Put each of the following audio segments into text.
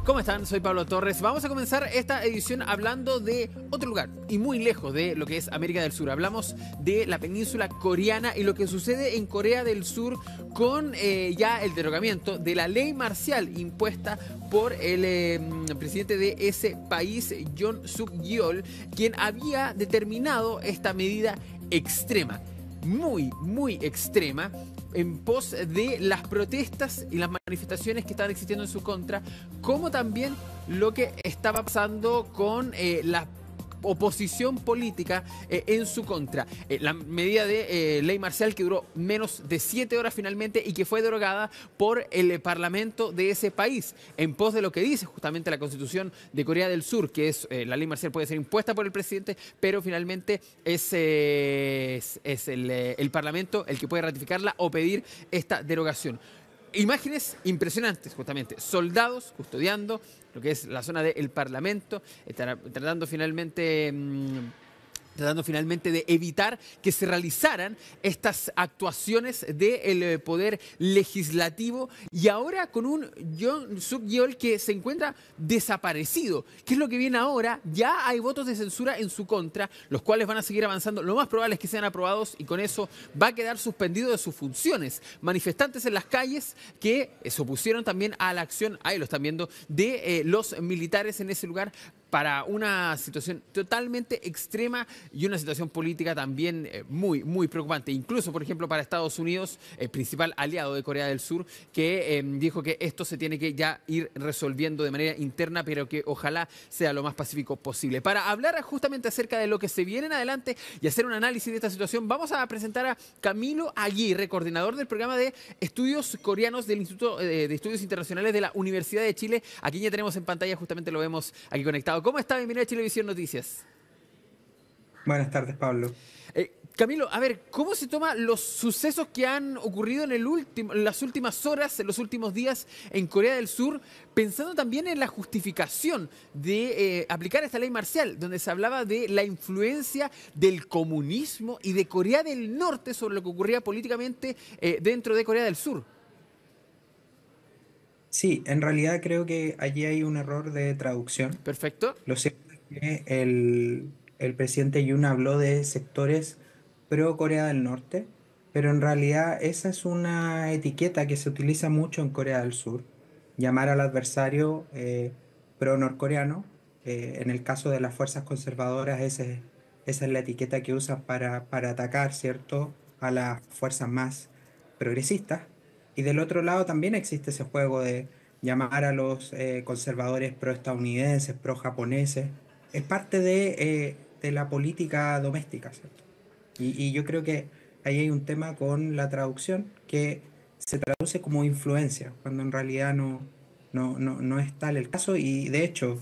¿Cómo están? Soy Pablo Torres. Vamos a comenzar esta edición hablando de otro lugar y muy lejos de lo que es América del Sur. Hablamos de la península coreana y lo que sucede en Corea del Sur con ya el derogamiento de la ley marcial impuesta por el presidente de ese país, Yoon Suk-yeol, quien había determinado esta medida extrema, muy extrema, en pos de las protestas y las manifestaciones que estaban existiendo en su contra, como también lo que estaba pasando con la oposición política en su contra. La medida de ley marcial que duró menos de 7 horas finalmente y que fue derogada por el parlamento de ese país, en pos de lo que dice justamente la Constitución de Corea del Sur, que es la ley marcial puede ser impuesta por el presidente, pero finalmente es el parlamento el que puede ratificarla o pedir esta derogación. Imágenes impresionantes, justamente. Soldados custodiando lo que es la zona del Parlamento, tratando finalmente de evitar que se realizaran estas actuaciones del poder legislativo, y ahora con un Yoon Suk-yeol que se encuentra desaparecido. ¿Qué es lo que viene ahora? Ya hay votos de censura en su contra, los cuales van a seguir avanzando. Lo más probable es que sean aprobados y con eso va a quedar suspendido de sus funciones. Manifestantes en las calles que se opusieron también a la acción, ahí lo están viendo, de los militares en ese lugar, para una situación totalmente extrema y una situación política también muy preocupante. Incluso, por ejemplo, para Estados Unidos, el principal aliado de Corea del Sur, que dijo que esto se tiene que ya ir resolviendo de manera interna, pero que ojalá sea lo más pacífico posible. Para hablar justamente acerca de lo que se viene en adelante y hacer un análisis de esta situación, vamos a presentar a Camilo Aguirre, coordinador del programa de estudios coreanos del Instituto de Estudios Internacionales de la Universidad de Chile. Aquí ya tenemos en pantalla, justamente lo vemos aquí conectado. ¿Cómo está? Bienvenido a Chilevisión Noticias. Buenas tardes, Pablo. Camilo, a ver, ¿cómo se toman los sucesos que han ocurrido en las últimas horas, en los últimos días en Corea del Sur, pensando también en la justificación de aplicar esta ley marcial, donde se hablaba de la influencia del comunismo y de Corea del Norte sobre lo que ocurría políticamente dentro de Corea del Sur? Sí, en realidad creo que allí hay un error de traducción. Perfecto. Lo cierto es que el presidente Yoon habló de sectores pro Corea del Norte, pero en realidad esa es una etiqueta que se utiliza mucho en Corea del Sur. Llamar al adversario pro norcoreano. En el caso de las fuerzas conservadoras, esa es la etiqueta que usan para atacar, ¿cierto?, a las fuerzas más progresistas. Y del otro lado también existe ese juego de llamar a los conservadores pro-estadounidenses, pro-japoneses. Es parte de la política doméstica, ¿cierto? Y yo creo que ahí hay un tema con la traducción que se traduce como influencia, cuando en realidad no es tal el caso. Y de hecho,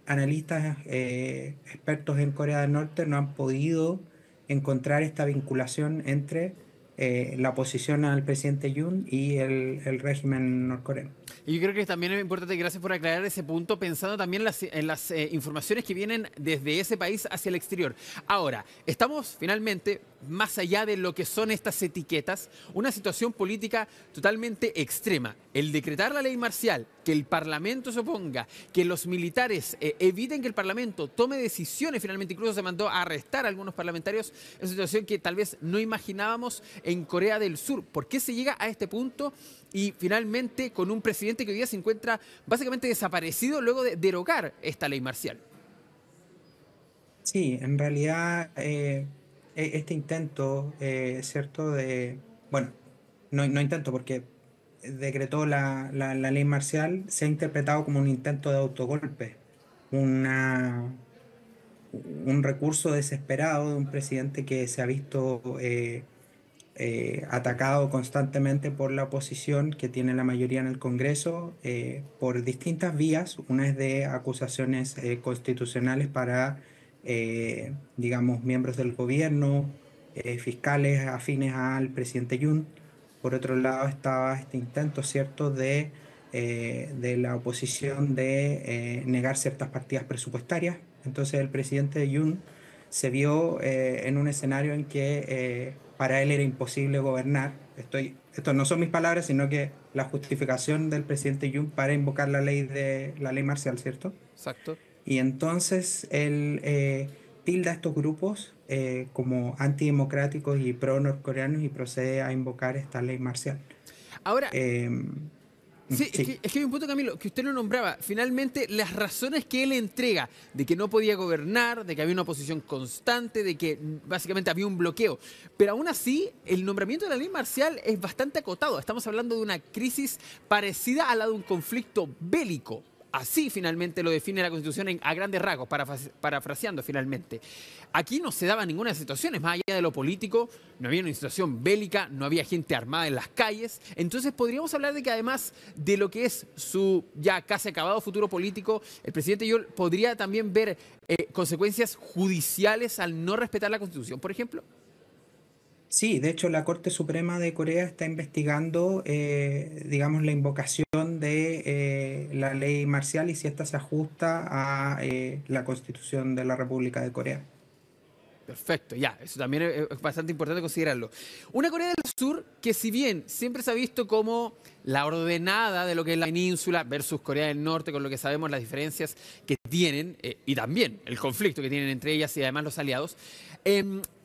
analistas expertos en Corea del Norte no han podido encontrar esta vinculación entre la oposición al presidente Yoon y el régimen norcoreano. Y yo creo que también es importante, gracias por aclarar ese punto, pensando también en las informaciones que vienen desde ese país hacia el exterior. Ahora, estamos finalmente, más allá de lo que son estas etiquetas, una situación política totalmente extrema. El decretar la ley marcial, que el Parlamento se oponga, que los militares eviten que el Parlamento tome decisiones, finalmente incluso se mandó a arrestar a algunos parlamentarios, es una situación que tal vez no imaginábamos en Corea del Sur. ¿Por qué se llega a este punto? Y finalmente con un presidente que hoy día se encuentra básicamente desaparecido luego de derogar esta ley marcial. Sí, en realidad este intento, ¿cierto? Bueno, no intento porque decretó la ley marcial, se ha interpretado como un intento de autogolpe, una, un recurso desesperado de un presidente que se ha visto atacado constantemente por la oposición que tiene la mayoría en el Congreso por distintas vías. Una es de acusaciones constitucionales para, digamos, miembros del gobierno, fiscales afines al presidente Yoon. Por otro lado estaba este intento, ¿cierto?, de la oposición de negar ciertas partidas presupuestarias. Entonces el presidente Yoon se vio en un escenario en que para él era imposible gobernar. Esto no son mis palabras, sino que la justificación del presidente Yoon para invocar la ley marcial, ¿cierto? Exacto. Y entonces él tilda a estos grupos como antidemocráticos y pro-norcoreanos y procede a invocar esta ley marcial. Ahora, Em, sí, es sí. que, es que hay un punto, Camilo, que usted no nombraba. Finalmente, las razones que él entrega de que no podía gobernar, de que había una oposición constante, de que básicamente había un bloqueo. Pero aún así, el nombramiento de la ley marcial es bastante acotado. Estamos hablando de una crisis parecida a la de un conflicto bélico. Así finalmente lo define la Constitución a grandes rasgos, parafraseando finalmente. Aquí no se daba ninguna situación, más allá de lo político, no había una situación bélica, no había gente armada en las calles. Entonces podríamos hablar de que además de lo que es su ya casi acabado futuro político, el presidente Yoon podría también ver consecuencias judiciales al no respetar la Constitución, por ejemplo. Sí, de hecho la Corte Suprema de Corea está investigando, digamos, la invocación de la ley marcial y si ésta se ajusta a la Constitución de la República de Corea. Perfecto, ya, eso también es bastante importante considerarlo. Una Corea del Sur que si bien siempre se ha visto como la ordenada de lo que es la península versus Corea del Norte, con lo que sabemos las diferencias que tienen y también el conflicto que tienen entre ellas y además los aliados,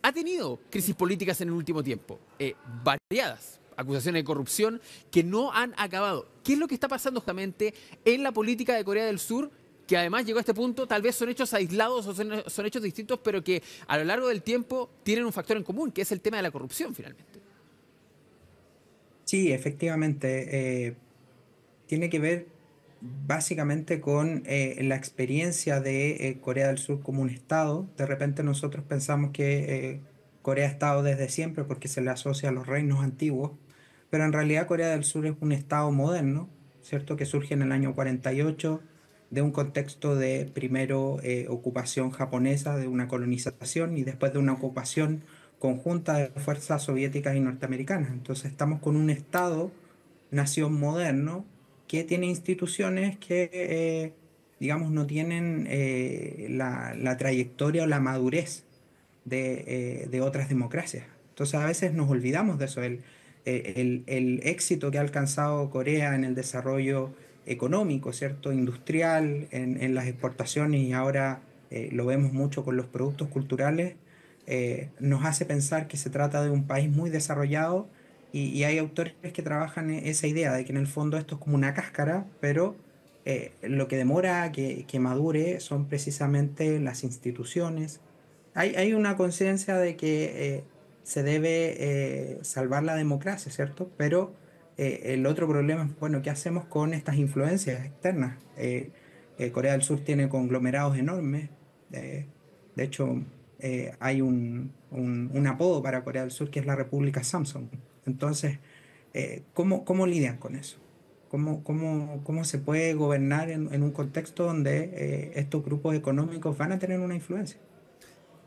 ha tenido crisis políticas en el último tiempo, variadas. Acusaciones de corrupción que no han acabado. ¿Qué es lo que está pasando justamente en la política de Corea del Sur? Que además llegó a este punto, tal vez son hechos aislados o son hechos distintos, pero que a lo largo del tiempo tienen un factor en común, que es el tema de la corrupción, finalmente. Sí, efectivamente, tiene que ver básicamente con la experiencia de Corea del Sur como un estado. De repente nosotros pensamos que Corea ha estado desde siempre porque se le asocia a los reinos antiguos, pero en realidad Corea del Sur es un estado moderno, ¿cierto? Que surge en el año 48 de un contexto de primero ocupación japonesa, de una colonización y después de una ocupación conjunta de fuerzas soviéticas y norteamericanas. Entonces estamos con un estado, nación moderno, que tiene instituciones que, digamos, no tienen la trayectoria o la madurez de otras democracias. Entonces a veces nos olvidamos de eso. El éxito que ha alcanzado Corea en el desarrollo económico, ¿cierto? Industrial, en las exportaciones y ahora lo vemos mucho con los productos culturales, nos hace pensar que se trata de un país muy desarrollado y hay autores que trabajan esa idea de que en el fondo esto es como una cáscara, pero lo que demora que madure son precisamente las instituciones. Hay una conciencia de que se debe salvar la democracia, ¿cierto? Pero el otro problema es, bueno, ¿qué hacemos con estas influencias externas? Corea del Sur tiene conglomerados enormes. eh, de hecho, hay un apodo para Corea del Sur que es la República Samsung. Entonces, ¿cómo lidian con eso? ¿Cómo se puede gobernar en un contexto donde estos grupos económicos van a tener una influencia?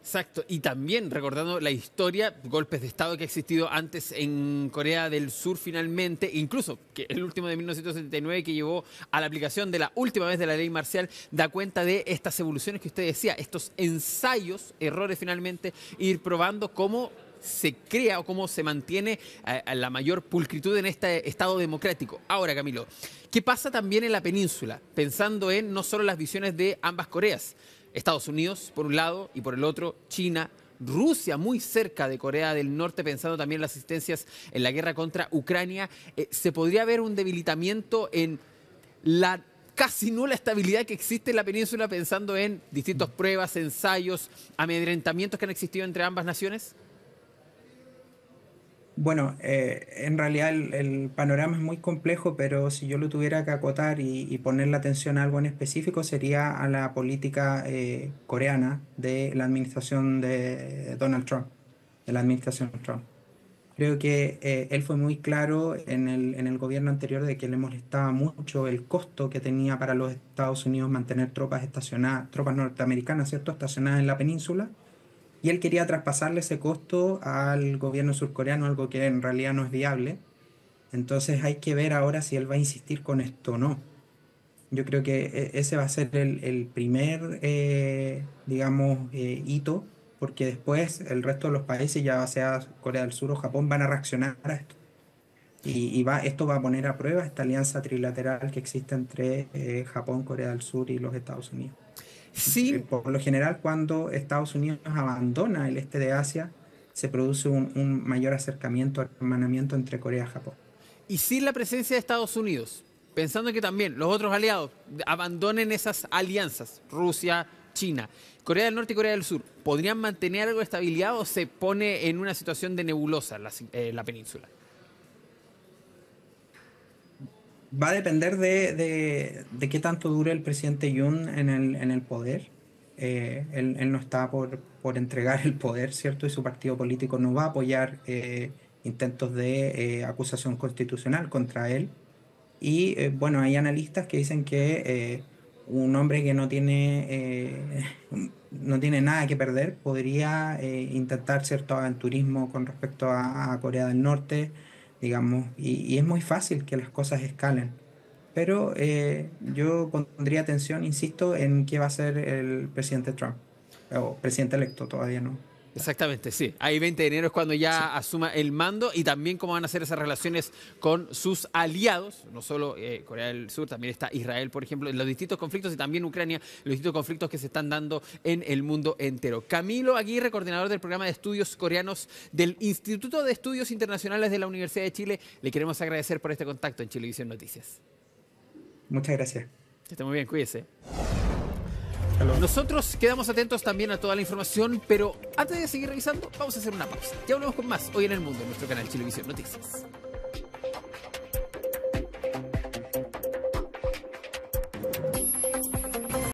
Exacto, y también recordando la historia, golpes de Estado que ha existido antes en Corea del Sur finalmente, incluso que el último de 1979 que llevó a la aplicación de la última vez de la ley marcial, da cuenta de estas evoluciones que usted decía, estos ensayos, errores finalmente, ir probando cómo se crea o cómo se mantiene a la mayor pulcritud en este Estado democrático. Ahora, Camilo, ¿qué pasa también en la península? Pensando en no solo las visiones de ambas Coreas, Estados Unidos por un lado y por el otro China, Rusia muy cerca de Corea del Norte, pensando también en las asistencias en la guerra contra Ucrania, se podría ver un debilitamiento en la casi nula estabilidad que existe en la península, pensando en distintas pruebas, ensayos, amedrentamientos que han existido entre ambas naciones. Bueno, en realidad el panorama es muy complejo, pero si yo lo tuviera que acotar y poner la atención a algo en específico, sería a la política coreana de la administración de Donald Trump, de la administración Trump. Creo que él fue muy claro en el gobierno anterior de que le molestaba mucho el costo que tenía para los Estados Unidos mantener tropas estacionadas, tropas norteamericanas, ¿cierto?, estacionadas en la península y él quería traspasarle ese costo al gobierno surcoreano, algo que en realidad no es viable. Entonces hay que ver ahora si él va a insistir con esto o no. Yo creo que ese va a ser el primer, digamos, hito, porque después el resto de los países, ya sea Corea del Sur o Japón, van a reaccionar a esto. Esto va a poner a prueba esta alianza trilateral que existe entre Japón, Corea del Sur y los Estados Unidos. Sin, Por lo general, cuando Estados Unidos abandona el este de Asia, se produce un mayor acercamiento, hermanamiento entre Corea y Japón. y sin la presencia de Estados Unidos, pensando que también los otros aliados abandonen esas alianzas, Rusia, China, Corea del Norte y Corea del Sur, ¿podrían mantener algo de estabilidad o se pone en una situación de nebulosa la península? Va a depender de qué tanto dure el presidente Yoon en el poder. Él no está por entregar el poder, ¿cierto? Y su partido político no va a apoyar intentos de acusación constitucional contra él. Bueno, hay analistas que dicen que un hombre que no tiene nada que perder podría intentar cierto aventurismo con respecto a Corea del Norte, digamos, y es muy fácil que las cosas escalen. Pero yo pondría atención, insisto, en qué va a hacer el presidente Trump, o presidente electo, todavía no. Exactamente, sí. Ahí 20 de enero es cuando Sí. ya asuma el mando y también cómo van a ser esas relaciones con sus aliados, no solo Corea del Sur, también está Israel, por ejemplo, en los distintos conflictos y también Ucrania, los distintos conflictos que se están dando en el mundo entero. Camilo Aguirre, coordinador del programa de estudios coreanos del Instituto de Estudios Internacionales de la Universidad de Chile, le queremos agradecer por este contacto en Chilevisión Noticias. Muchas gracias. Que esté muy bien, cuídese. Hasta luego. Nosotros quedamos atentos también a toda la información, pero antes de seguir revisando, vamos a hacer una pausa. Ya volvemos con más hoy en el mundo en nuestro canal Chilevisión Noticias.